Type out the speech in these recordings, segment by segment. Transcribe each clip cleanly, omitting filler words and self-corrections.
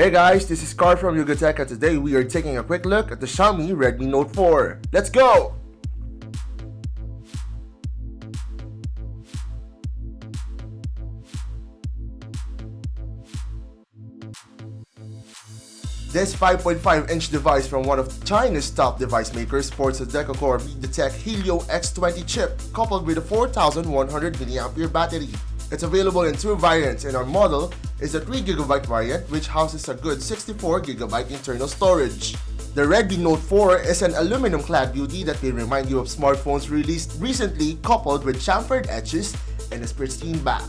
Hey guys, this is Carl from Yugatech and today we are taking a quick look at the Xiaomi Redmi Note 4. Let's go! This 5.5-inch device from one of China's top device makers sports a deca-core MediaTek Helio X20 chip coupled with a 4100 mAh battery. It's available in two variants, and our model is a 3GB variant which houses a good 64GB internal storage. The Redmi Note 4 is an aluminum-clad beauty that will remind you of smartphones released recently coupled with chamfered edges and a pristine back.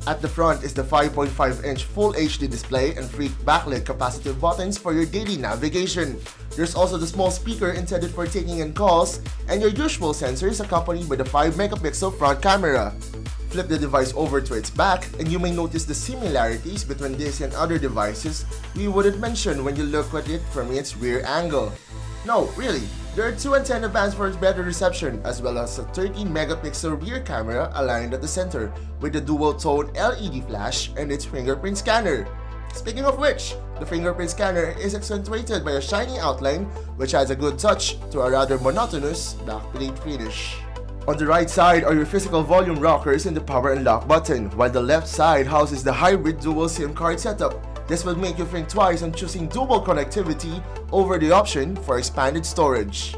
At the front is the 5.5-inch Full HD display and three backlit capacitive buttons for your daily navigation. There's also the small speaker intended for taking in calls and your usual sensors accompanied by the 5-megapixel front camera. Flip the device over to its back and you may notice the similarities between this and other devices we wouldn't mention when you look at it from its rear angle. No, really, there are two antenna bands for better reception as well as a 13-megapixel rear camera aligned at the center with a dual-tone LED flash and its fingerprint scanner. Speaking of which, the fingerprint scanner is accentuated by a shiny outline which adds a good touch to a rather monotonous backplate finish. On the right side are your physical volume rockers and the power unlock button, while the left side houses the hybrid dual SIM card setup. This will make you think twice on choosing dual connectivity over the option for expanded storage.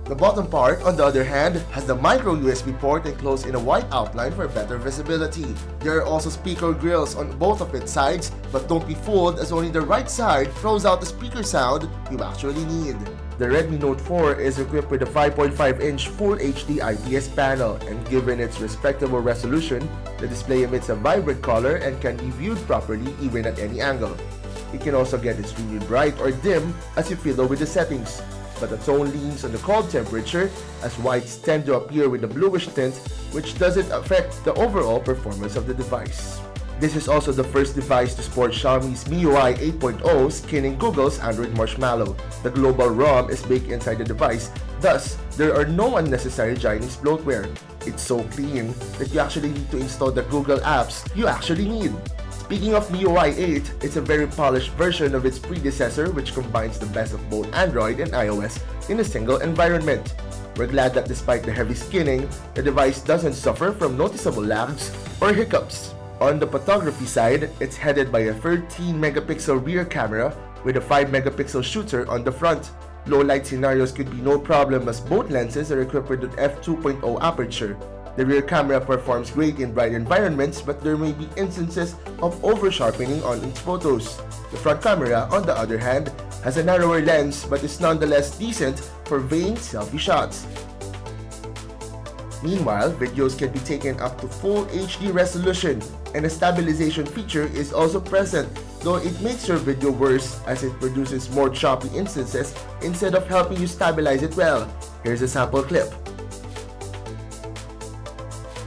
The bottom part, on the other hand, has the micro USB port enclosed in a white outline for better visibility. There are also speaker grills on both of its sides, but don't be fooled as only the right side throws out the speaker sound you actually need. The Redmi Note 4 is equipped with a 5.5-inch Full HD IPS panel, and given its respectable resolution, the display emits a vibrant color and can be viewed properly even at any angle. It can also get extremely bright or dim as you fiddle with the settings, but the tone leans on the cold temperature as whites tend to appear with a bluish tint which doesn't affect the overall performance of the device. This is also the first device to sport Xiaomi's MIUI 8.0 skinning Google's Android Marshmallow. The global ROM is baked inside the device, thus there are no unnecessary Chinese bloatware. It's so clean that you actually need to install the Google apps you actually need. Speaking of MIUI 8, it's a very polished version of its predecessor which combines the best of both Android and iOS in a single environment. We're glad that despite the heavy skinning, the device doesn't suffer from noticeable lags or hiccups. On the photography side, it's headed by a 13-megapixel rear camera with a 5-megapixel shooter on the front. Low light scenarios could be no problem as both lenses are equipped with an f2.0 aperture. The rear camera performs great in bright environments, but there may be instances of over-sharpening on its photos. The front camera, on the other hand, has a narrower lens but is nonetheless decent for vain selfie shots. Meanwhile, videos can be taken up to Full HD resolution, and a stabilization feature is also present, though it makes your video worse as it produces more choppy instances instead of helping you stabilize it well. Here's a sample clip.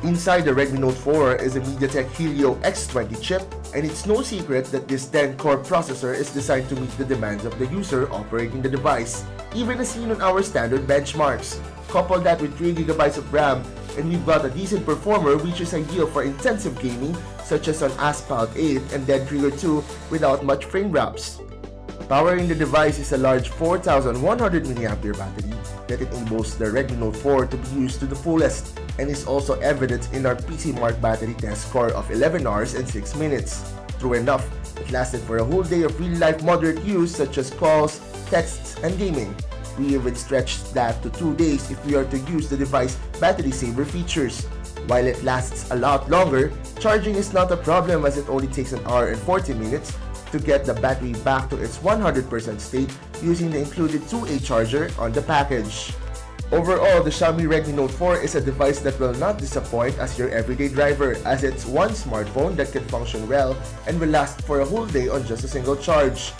Inside the Redmi Note 4 is a MediaTek Helio X20 chip, and it's no secret that this 10-core processor is designed to meet the demands of the user operating the device, even as seen on our standard benchmarks. Couple that with 3GB of RAM, and we've got a decent performer which is ideal for intensive gaming such as on Asphalt 8 and Dead Trigger 2 without much frame drops. Powering the device is a large 4100 mAh battery that enables the Redmi Note 4 to be used to the fullest, and is also evident in our PC Mark battery test score of 11 hours and 6 minutes. True enough, it lasted for a whole day of real-life moderate use such as calls, texts, and gaming. We even stretched that to 2 days if we are to use the device battery saver features. While it lasts a lot longer, charging is not a problem as it only takes an hour and 40 minutes to get the battery back to its 100% state using the included 2A charger on the package. Overall, the Xiaomi Redmi Note 4 is a device that will not disappoint as your everyday driver, as it's one smartphone that can function well and will last for a whole day on just a single charge.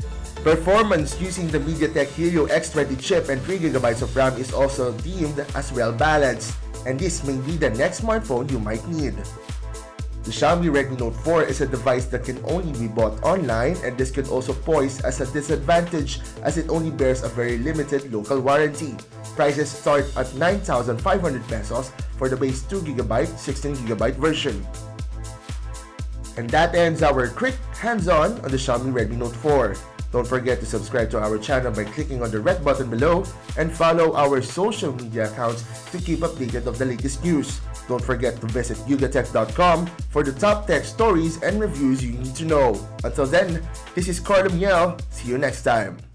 Performance using the MediaTek Helio X20 chip and 3GB of RAM is also deemed as well balanced, and this may be the next smartphone you might need. The Xiaomi Redmi Note 4 is a device that can only be bought online, and this could also pose as a disadvantage as it only bears a very limited local warranty. Prices start at 9,500 pesos for the base 2GB, 16GB version. And that ends our quick hands-on the Xiaomi Redmi Note 4. Don't forget to subscribe to our channel by clicking on the red button below and follow our social media accounts to keep updated of the latest news. Don't forget to visit yugatech.com for the top tech stories and reviews you need to know. Until then, this is Carlo Miel. See you next time.